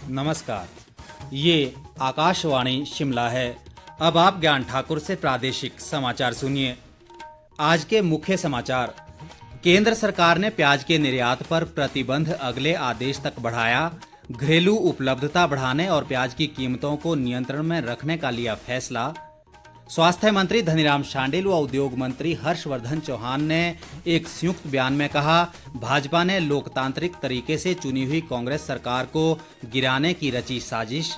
नमस्कार, ये आकाशवाणी शिमला है। अब आप ज्ञान ठाकुर से प्रादेशिक समाचार सुनिए। आज के मुख्य समाचार। केंद्र सरकार ने प्याज के निर्यात पर प्रतिबंध अगले आदेश तक बढ़ाया। घरेलू उपलब्धता बढ़ाने और प्याज की कीमतों को नियंत्रण में रखने का लिया फैसला। स्वास्थ्य मंत्री धनीराम शांडिल व उद्योग मंत्री हर्षवर्धन चौहान ने एक संयुक्त बयान में कहा, भाजपा ने लोकतांत्रिक तरीके से चुनी हुई कांग्रेस सरकार को गिराने की रची साजिश।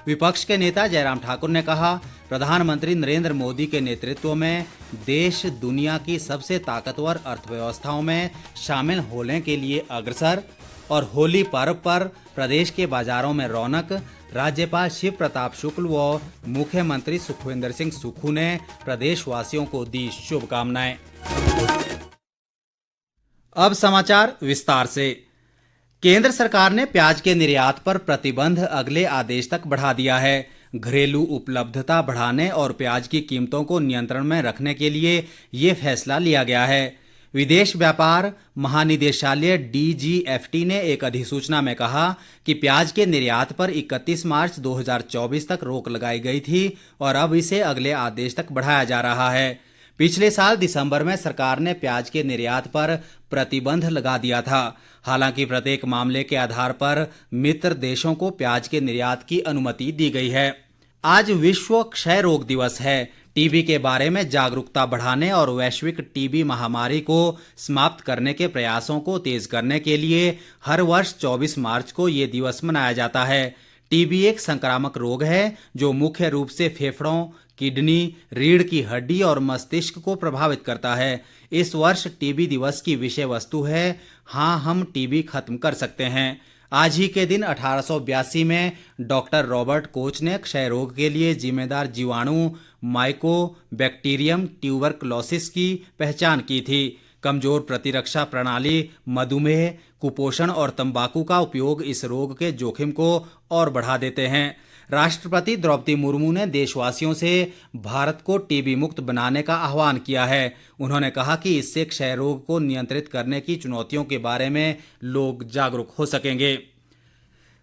विपक्ष के नेता जयराम ठाकुर ने कहा, प्रधानमंत्री नरेंद्र मोदी के नेतृत्व में देश दुनिया की सबसे ताकतवर अर्थव्यवस्थाओं में शामिल होने के लिए अग्रसर। और होली पर्व पर प्रदेश के बाजारों में रौनक। राज्यपाल शिव प्रताप शुक्ल व मुख्यमंत्री सुखविंदर सिंह सुक्खू ने प्रदेशवासियों को दी शुभकामनाएं। अब समाचार विस्तार से। केंद्र सरकार ने प्याज के निर्यात पर प्रतिबंध अगले आदेश तक बढ़ा दिया है। घरेलू उपलब्धता बढ़ाने और प्याज की कीमतों को नियंत्रण में रखने के लिए ये फैसला लिया गया है। विदेश व्यापार महानिदेशालय DGFT ने एक अधिसूचना में कहा कि प्याज के निर्यात पर 31 मार्च 2024 तक रोक लगाई गई थी और अब इसे अगले आदेश तक बढ़ाया जा रहा है। पिछले साल दिसंबर में सरकार ने प्याज के निर्यात पर प्रतिबंध लगा दिया था। हालांकि प्रत्येक मामले के आधार पर मित्र देशों को प्याज के निर्यात की अनुमति दी गई है। आज विश्व क्षय रोग दिवस है। टीबी के बारे में जागरूकता बढ़ाने और वैश्विक टीबी महामारी को समाप्त करने के प्रयासों को तेज करने के लिए हर वर्ष 24 मार्च को ये दिवस मनाया जाता है। टीबी एक संक्रामक रोग है जो मुख्य रूप से फेफड़ों, किडनी, रीढ़ की हड्डी और मस्तिष्क को प्रभावित करता है। इस वर्ष टीबी दिवस की विषय वस्तु है, हाँ हम टीबी खत्म कर सकते हैं। आज ही के दिन 1882 में डॉक्टर रॉबर्ट कोच ने क्षय रोग के लिए जिम्मेदार जीवाणु माइकोबैक्टीरियम ट्यूबरकुलोसिस की पहचान की थी। कमजोर प्रतिरक्षा प्रणाली, मधुमेह, कुपोषण और तंबाकू का उपयोग इस रोग के जोखिम को और बढ़ा देते हैं। राष्ट्रपति द्रौपदी मुर्मू ने देशवासियों से भारत को टीबी मुक्त बनाने का आह्वान किया है। उन्होंने कहा कि इससे क्षय रोग को नियंत्रित करने की चुनौतियों के बारे में लोग जागरूक हो सकेंगे।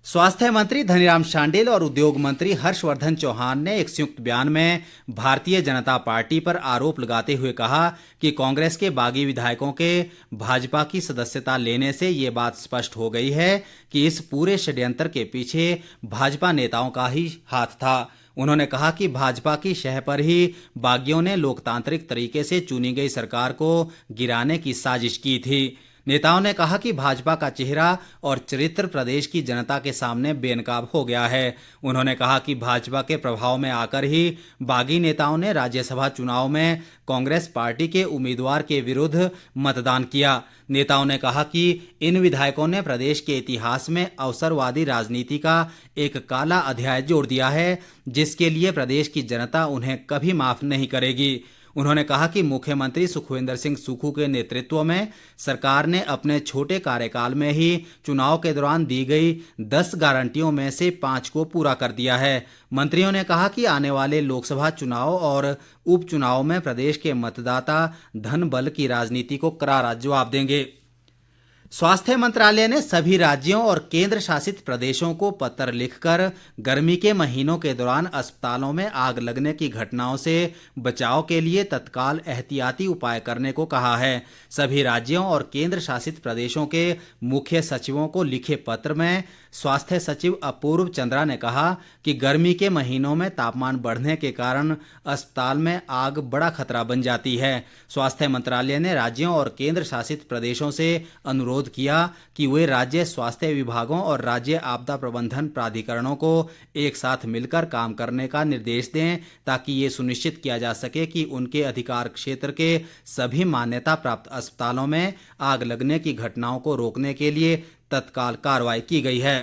स्वास्थ्य मंत्री धनीराम शांडिल और उद्योग मंत्री हर्षवर्धन चौहान ने एक संयुक्त बयान में भारतीय जनता पार्टी पर आरोप लगाते हुए कहा कि कांग्रेस के बागी विधायकों के भाजपा की सदस्यता लेने से ये बात स्पष्ट हो गई है कि इस पूरे षड्यंत्र के पीछे भाजपा नेताओं का ही हाथ था। उन्होंने कहा कि भाजपा की शह पर ही बागियों ने लोकतांत्रिक तरीके से चुनी गई सरकार को गिराने की साजिश की थी। नेताओं ने कहा कि भाजपा का चेहरा और चरित्र प्रदेश की जनता के सामने बेनकाब हो गया है। उन्होंने कहा कि भाजपा के प्रभाव में आकर ही बागी नेताओं ने राज्यसभा चुनाव में कांग्रेस पार्टी के उम्मीदवार के विरुद्ध मतदान किया। नेताओं ने कहा कि इन विधायकों ने प्रदेश के इतिहास में अवसरवादी राजनीति का एक काला अध्याय जोड़ दिया है, जिसके लिए प्रदेश की जनता उन्हें कभी माफ नहीं करेगी। उन्होंने कहा कि मुख्यमंत्री सुखविंदर सिंह सुक्खू के नेतृत्व में सरकार ने अपने छोटे कार्यकाल में ही चुनाव के दौरान दी गई 10 गारंटियों में से 5 को पूरा कर दिया है। मंत्रियों ने कहा कि आने वाले लोकसभा चुनाव और उपचुनाव में प्रदेश के मतदाता धन बल की राजनीति को करारा जवाब देंगे। स्वास्थ्य मंत्रालय ने सभी राज्यों और केंद्र शासित प्रदेशों को पत्र लिखकर गर्मी के महीनों के दौरान अस्पतालों में आग लगने की घटनाओं से बचाव के लिए तत्काल एहतियाती उपाय करने को कहा है। सभी राज्यों और केंद्र शासित प्रदेशों के मुख्य सचिवों को लिखे पत्र में स्वास्थ्य सचिव अपूर्व चंद्रा ने कहा कि गर्मी के महीनों में तापमान बढ़ने के कारण अस्पताल में आग बड़ा खतरा बन जाती है। स्वास्थ्य मंत्रालय ने राज्यों और केंद्र शासित प्रदेशों से अनुरोध किया कि वे राज्य स्वास्थ्य विभागों और राज्य आपदा प्रबंधन प्राधिकरणों को एक साथ मिलकर काम करने का निर्देश दें, ताकि ये सुनिश्चित किया जा सके कि उनके अधिकार क्षेत्र के सभी मान्यता प्राप्त अस्पतालों में आग लगने की घटनाओं को रोकने के लिए तत्काल कार्रवाई की गई है।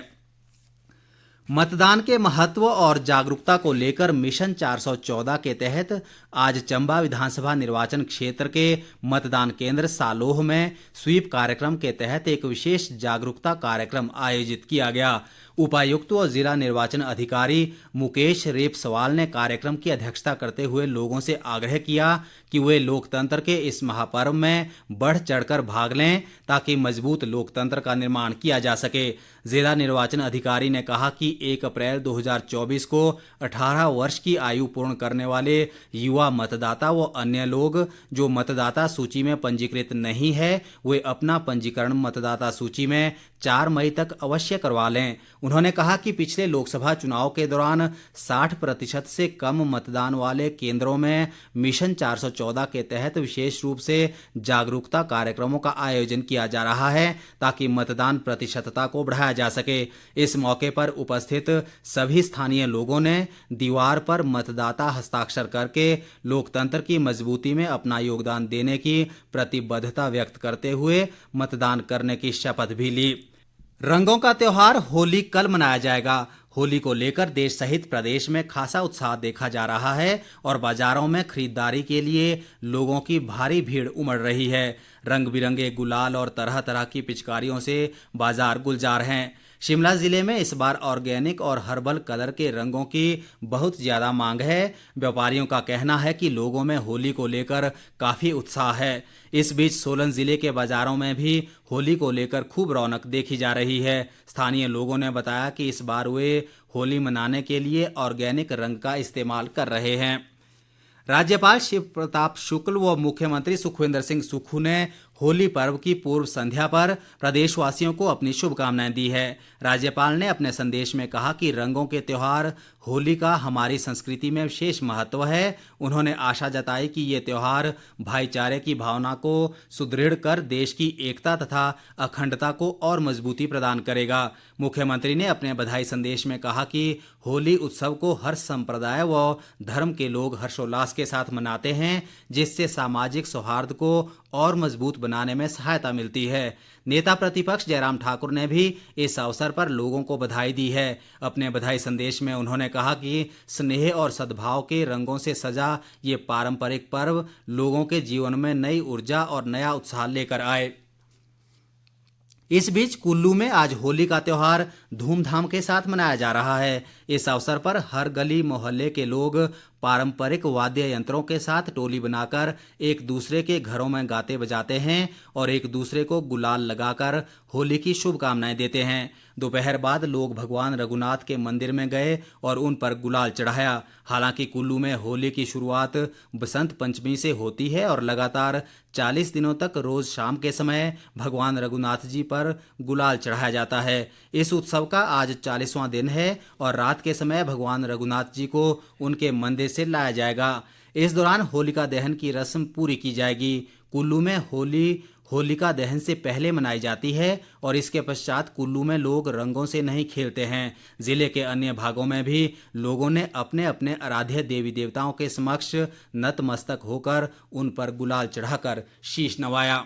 मतदान के महत्व और जागरूकता को लेकर मिशन 414 के तहत आज चंबा विधानसभा निर्वाचन क्षेत्र के मतदान केंद्र सालोह में स्वीप कार्यक्रम के तहत एक विशेष जागरूकता कार्यक्रम आयोजित किया गया। उपायुक्त व जिला निर्वाचन अधिकारी मुकेश रेपसवाल ने कार्यक्रम की अध्यक्षता करते हुए लोगों से आग्रह किया कि वे लोकतंत्र के इस महापर्व में बढ़ चढ़कर भाग लें ताकि मजबूत लोकतंत्र का निर्माण किया जा सके। जिला निर्वाचन अधिकारी ने कहा कि 1 अप्रैल 2024 को 18 वर्ष की आयु पूर्ण करने वाले युवा मतदाता व अन्य लोग जो मतदाता सूची में पंजीकृत नहीं है वे अपना पंजीकरण मतदाता सूची में 4 मई तक अवश्य करवा लें। उन्होंने कहा कि पिछले लोकसभा चुनाव के दौरान 60% से कम मतदान वाले केंद्रों में मिशन 414 के तहत विशेष रूप से जागरूकता कार्यक्रमों का आयोजन किया जा रहा है ताकि मतदान प्रतिशतता को बढ़ाया जा सके। इस मौके पर उपस्थित सभी स्थानीय लोगों ने दीवार पर मतदाता हस्ताक्षर करके लोकतंत्र की मजबूती में अपना योगदान देने की प्रतिबद्धता व्यक्त करते हुए मतदान करने की शपथ भी ली। रंगों का त्योहार होली कल मनाया जाएगा। होली को लेकर देश सहित प्रदेश में खासा उत्साह देखा जा रहा है और बाजारों में खरीदारी के लिए लोगों की भारी भीड़ उमड़ रही है। रंग बिरंगे गुलाल और तरह तरह की पिचकारियों से बाजार गुलजार हैं। शिमला जिले में इस बार ऑर्गेनिक और हर्बल कलर के रंगों की बहुत ज्यादा मांग है। व्यापारियों का कहना है कि लोगों में होली को लेकर काफी उत्साह है। इस बीच सोलन जिले के बाजारों में भी होली को लेकर खूब रौनक देखी जा रही है। स्थानीय लोगों ने बताया कि इस बार वे होली मनाने के लिए ऑर्गेनिक रंग का इस्तेमाल कर रहे हैं। राज्यपाल शिव प्रताप शुक्ल व मुख्यमंत्री सुखविंदर सिंह सुक्खू ने होली पर्व की पूर्व संध्या पर प्रदेशवासियों को अपनी शुभकामनाएं दी है। राज्यपाल ने अपने संदेश में कहा कि रंगों के त्योहार होली का हमारी संस्कृति में विशेष महत्व है। उन्होंने आशा जताई कि ये त्योहार भाईचारे की भावना को सुदृढ़ कर देश की एकता तथा अखंडता को और मजबूती प्रदान करेगा। मुख्यमंत्री ने अपने बधाई संदेश में कहा कि होली उत्सव को हर संप्रदाय व धर्म के लोग हर्षोल्लास के साथ मनाते हैं, जिससे सामाजिक सौहार्द को और मजबूत बनाने में सहायता मिलती है। नेता प्रतिपक्ष जयराम ठाकुर ने भी इस अवसर पर लोगों को बधाई दी है। अपने बधाई संदेश में उन्होंने कहा कि स्नेह और सद्भाव के रंगों से सजा ये पारंपरिक पर्व लोगों के जीवन में नई ऊर्जा और नया उत्साह लेकर आए। इस बीच कुल्लू में आज होली का त्योहार धूमधाम के साथ मनाया जा रहा है। इस अवसर पर हर गली मोहल्ले के लोग पारंपरिक वाद्य यंत्रों के साथ टोली बनाकर एक दूसरे के घरों में गाते बजाते हैं और एक दूसरे को गुलाल लगाकर होली की शुभकामनाएं देते हैं। दोपहर बाद लोग भगवान रघुनाथ के मंदिर में गए और उन पर गुलाल चढ़ाया। हालांकि कुल्लू में होली की शुरुआत बसंत पंचमी से होती है और लगातार 40 दिनों तक रोज शाम के समय भगवान रघुनाथ जी पर गुलाल चढ़ाया जाता है। इस उत्सव का आज 40वां दिन है और रात के समय भगवान रघुनाथ जी को उनके मंदिर से लाया जाएगा। इस दौरान होलिका दहन की रस्म पूरी की जाएगी। कुल्लू में होलिका दहन से पहले मनाई जाती है और इसके पश्चात कुल्लू में लोग रंगों से नहीं खेलते हैं। जिले के अन्य भागों में भी लोगों ने अपने अपने आराध्य देवी देवताओं के समक्ष नतमस्तक होकर उन पर गुलाल चढ़ाकर शीश नवाया।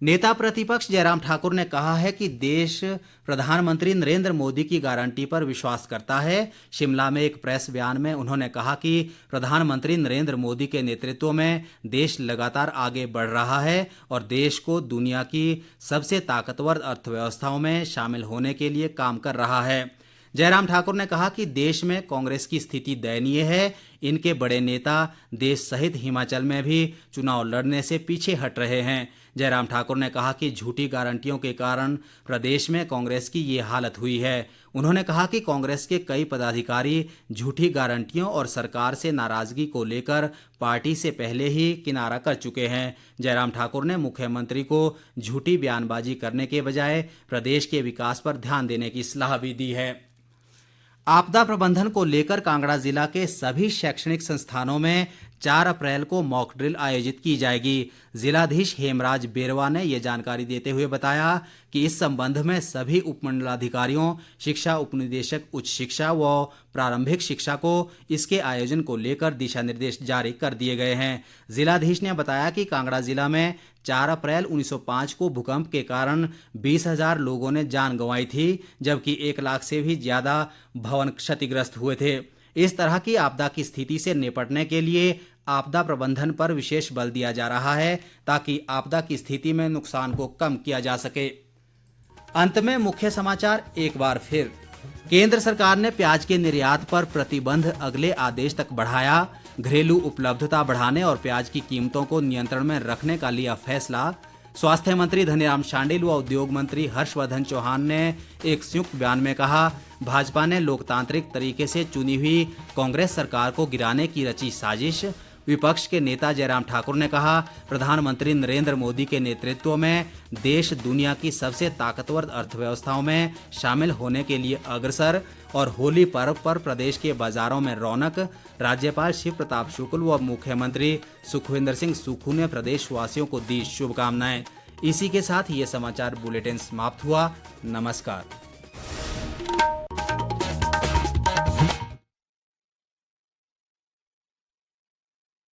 नेता प्रतिपक्ष जयराम ठाकुर ने कहा है कि देश प्रधानमंत्री नरेंद्र मोदी की गारंटी पर विश्वास करता है। शिमला में एक प्रेस बयान में उन्होंने कहा कि प्रधानमंत्री नरेंद्र मोदी के नेतृत्व में देश लगातार आगे बढ़ रहा है और देश को दुनिया की सबसे ताकतवर अर्थव्यवस्थाओं में शामिल होने के लिए काम कर रहा है। जयराम ठाकुर ने कहा कि देश में कांग्रेस की स्थिति दयनीय है। इनके बड़े नेता देश सहित हिमाचल में भी चुनाव लड़ने से पीछे हट रहे हैं। जयराम ठाकुर ने कहा कि झूठी गारंटियों के कारण प्रदेश में कांग्रेस की ये हालत हुई है। उन्होंने कहा कि कांग्रेस के कई पदाधिकारी झूठी गारंटियों और सरकार से नाराजगी को लेकर पार्टी से पहले ही किनारा कर चुके हैं। जयराम ठाकुर ने मुख्यमंत्री को झूठी बयानबाजी करने के बजाय प्रदेश के विकास पर ध्यान देने की सलाह भी दी है। आपदा प्रबंधन को लेकर कांगड़ा जिला के सभी शैक्षणिक संस्थानों में 4 अप्रैल को मॉक ड्रिल आयोजित की जाएगी। जिलाधीश हेमराज बेरवा ने यह जानकारी देते हुए बताया कि इस संबंध में सभी उपमंडलाधिकारियों, शिक्षा उपनिदेशक उच्च शिक्षा व प्रारंभिक शिक्षा को इसके आयोजन को लेकर दिशा निर्देश जारी कर दिए गए हैं। जिलाधीश ने बताया कि कांगड़ा जिला में 4 अप्रैल 1905 को भूकंप के कारण 20,000 लोगों ने जान गंवाई थी, जबकि 1 लाख से भी ज्यादा भवन क्षतिग्रस्त हुए थे। इस तरह की आपदा की स्थिति से निपटने के लिए आपदा प्रबंधन पर विशेष बल दिया जा रहा है ताकि आपदा की स्थिति में नुकसान को कम किया जा सके। अंत में मुख्य समाचार एक बार फिर। केंद्र सरकार ने प्याज के निर्यात पर प्रतिबंध अगले आदेश तक बढ़ाया। घरेलू उपलब्धता बढ़ाने और प्याज की कीमतों को नियंत्रण में रखने का लिया फैसला। स्वास्थ्य मंत्री धनीराम शांडिल व उद्योग मंत्री हर्षवर्धन चौहान ने एक संयुक्त बयान में कहा, भाजपा ने लोकतांत्रिक तरीके से चुनी हुई कांग्रेस सरकार को गिराने की रची साजिश। विपक्ष के नेता जयराम ठाकुर ने कहा, प्रधानमंत्री नरेंद्र मोदी के नेतृत्व में देश दुनिया की सबसे ताकतवर अर्थव्यवस्थाओं में शामिल होने के लिए अग्रसर। और होली पर्व पर प्रदेश के बाजारों में रौनक। राज्यपाल शिव प्रताप शुक्ल व मुख्यमंत्री सुखविंदर सिंह सुक्खू ने प्रदेशवासियों को दी शुभकामनाएं। इसी के साथ ये समाचार बुलेटिन समाप्त हुआ। नमस्कार।